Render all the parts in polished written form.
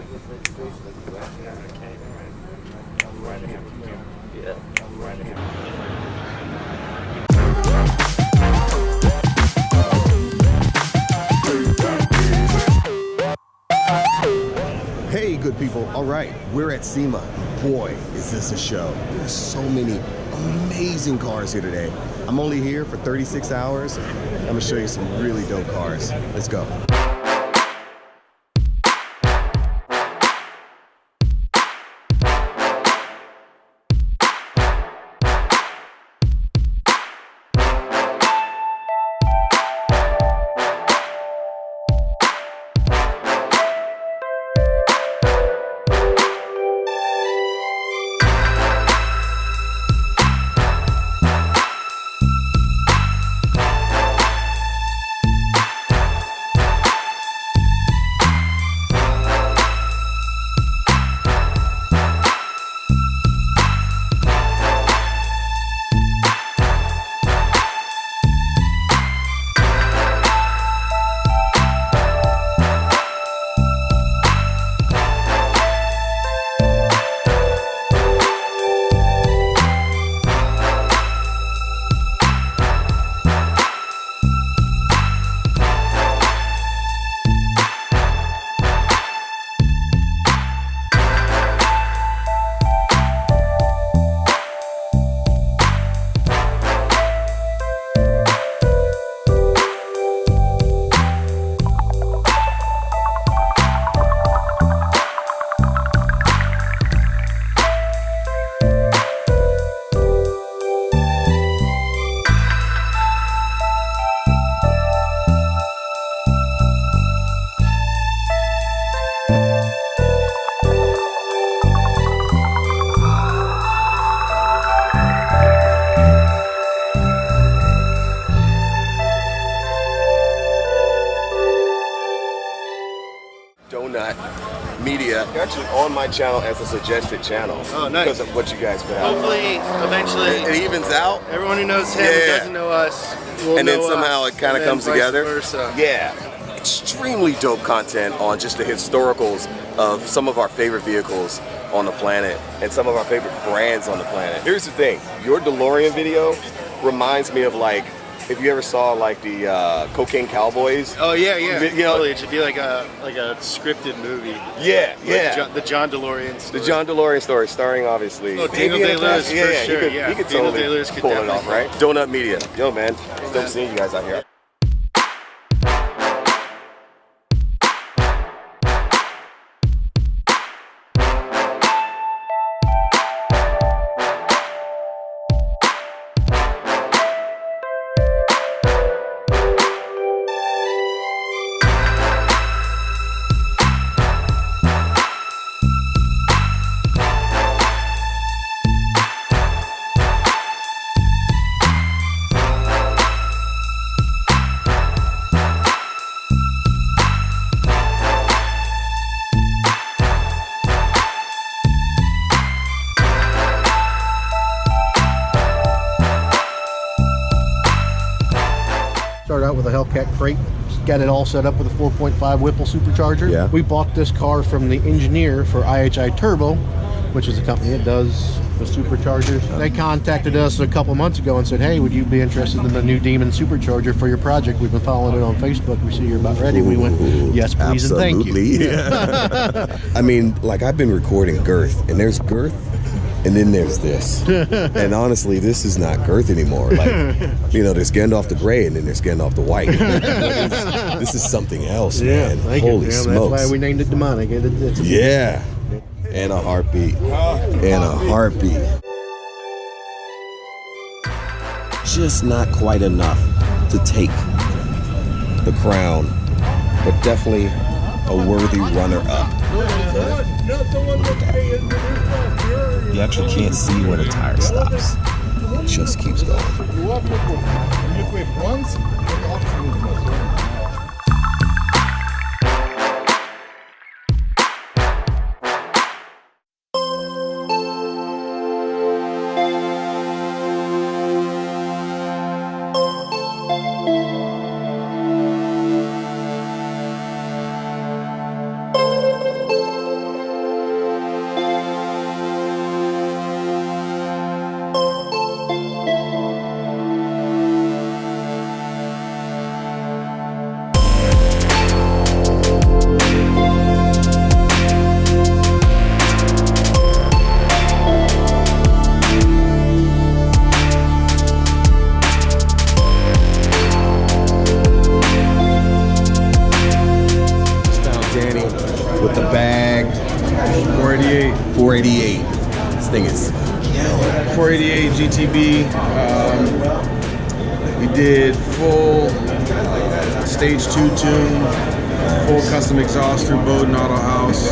Hey, good people. All right, we're at SEMA. Boy, is this a show. There's so many amazing cars here today. I'm only here for 36 hours. I'm gonna show you some really dope cars. Let's go. Media. You're actually on my channel as a suggested channel. Oh, nice. Because of what you guys put out. Hopefully, eventually, it evens out. Everyone who knows him doesn't know us. And then somehow it kind of comes together. Versa. Yeah. Extremely dope content on just the historicals of some of our favorite vehicles on the planet and some of our favorite brands on the planet. Here's the thing. Your DeLorean video reminds me of like, if you ever saw like the Cocaine Cowboys. Oh yeah, yeah. You know, totally. It should be like a scripted movie. Yeah, yeah. The John DeLorean story. The John DeLorean story, starring obviously. Oh, Daniel Day-Lewis for sure. He could totally pull it off, right? Donut Media. Yo, man, it's dope seeing you guys out here. Started out with a Hellcat crate, got it all set up with a 4.5 Whipple supercharger. Yeah. We bought this car from the engineer for IHI Turbo, which is a company that does the superchargers. They contacted us a couple months ago and said, hey, would you be interested in the new Demon supercharger for your project? We've been following it on Facebook. We see you're about ready. We went, yes, please, absolutely. And thank you. I mean, like I've been recording girth, and there's girth, and then there's this. And honestly, this is not girth anymore. Like, you know, there's Gandalf the Gray, and then there's Gandalf the White. This is something else, man. Holy smokes. That's why we named it Demonic. Yeah. And a heartbeat. And a heartbeat. Just not quite enough to take the crown, but definitely a worthy runner-up. You actually can't see where the tire stops. It just keeps going. bag. 488. 488. This thing is 488 GTB. We did full stage 2 tune, full custom exhaust through Bowden Auto House.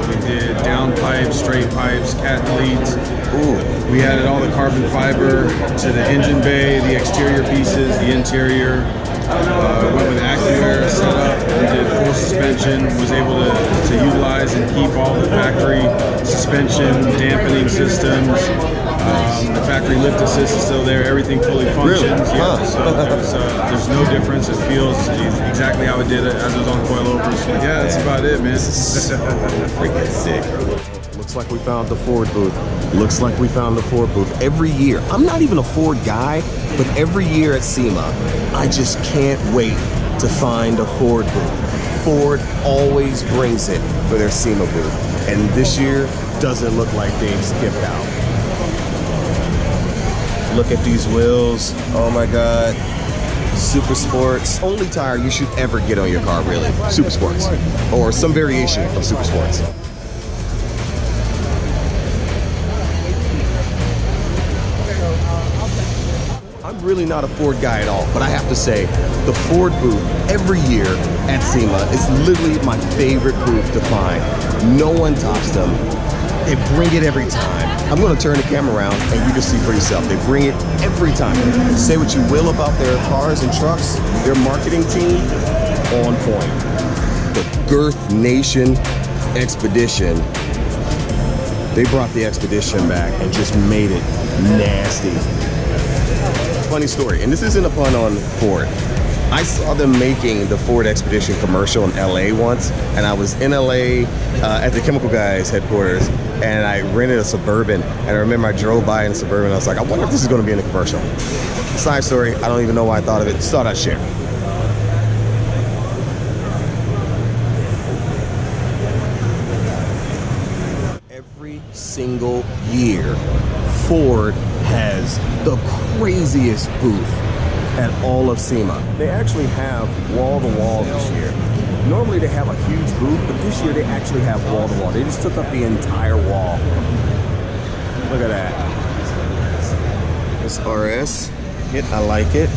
We did down pipes, straight pipes, cat deletes. Ooh. We added all the carbon fiber to the engine bay, the exterior pieces, the interior. Went with AccuAir setup and did full suspension. Was able to utilize and keep all the factory suspension dampening systems. The factory lift assist is still there. Everything fully functions. Really? Yeah, Huh. so there's no difference. It feels exactly how it did it as it was on coilovers. But yeah, that's about it, man. Freaking sick. Looks like we found the Ford booth. Looks like we found the Ford booth. Every year, I'm not even a Ford guy, but every year at SEMA, I just can't wait to find a Ford booth. Ford always brings it for their SEMA booth. And this year doesn't look like they've skipped out. Look at these wheels. Oh my God. Super Sports. Only tire you should ever get on your car, really. Super Sports. Or some variation of Super Sports. I'm really not a Ford guy at all, but I have to say, the Ford booth every year at SEMA is literally my favorite booth to find. No one tops them. They bring it every time. I'm gonna turn the camera around and you can see for yourself. They bring it every time. Say what you will about their cars and trucks, their marketing team, on point. The Girth Nation Expedition, they brought the Expedition back and just made it nasty. Funny story, and this isn't a pun on Ford. I saw them making the Ford Expedition commercial in LA once, and I was in LA at the Chemical Guys headquarters, and I rented a Suburban, and I remember I drove by in the Suburban, and I was like, I wonder if this is gonna be in the commercial. Side story, I don't even know why I thought of it, just thought I'd share. Every single year, Ford has the craziest booth at all of SEMA. They actually have wall-to-wall this year. Normally they have a huge booth, but this year they actually have wall-to-wall. They just took up the entire wall. Look at that. This RS, I like it.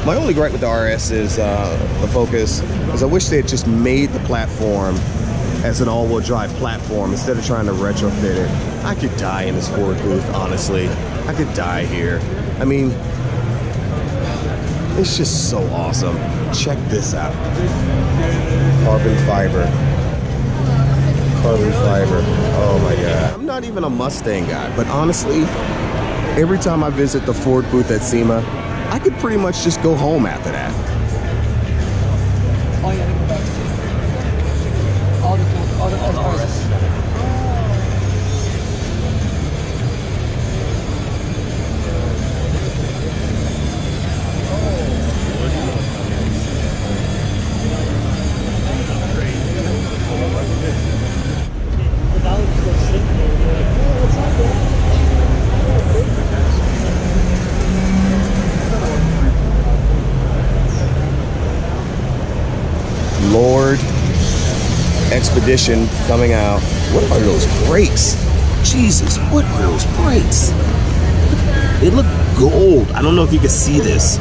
My only gripe with the RS is the Focus, is I wish they had just made the platform as an all-wheel drive platform instead of trying to retrofit it. I could die in this Ford booth, honestly. I could die here. I mean, it's just so awesome. Check this out. Carbon fiber. Carbon fiber. Oh my God. I'm not even a Mustang guy, but honestly, every time I visit the Ford booth at SEMA, I could pretty much just go home after that. Lord Expedition coming out. What are those brakes? Jesus, what are those brakes? They look gold. I don't know if you can see this.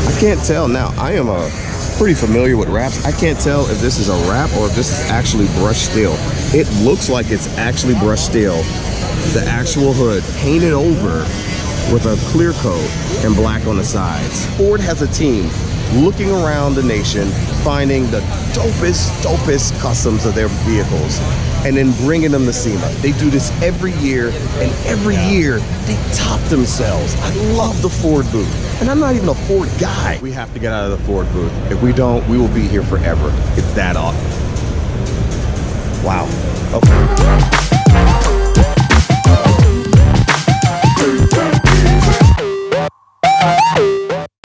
I can't tell now. I am pretty familiar with wraps. I can't tell if this is a wrap or if this is actually brushed steel. It looks like it's actually brushed steel. The actual hood painted over with a clear coat and black on the sides. Ford has a team looking around the nation, finding the dopest customs of their vehicles, and then bringing them to SEMA. They do this every year, and every year they top themselves. I love the Ford booth, and I'm not even a Ford guy. We have to get out of the Ford booth. If we don't, we will be here forever. It's that awesome. Wow. Okay.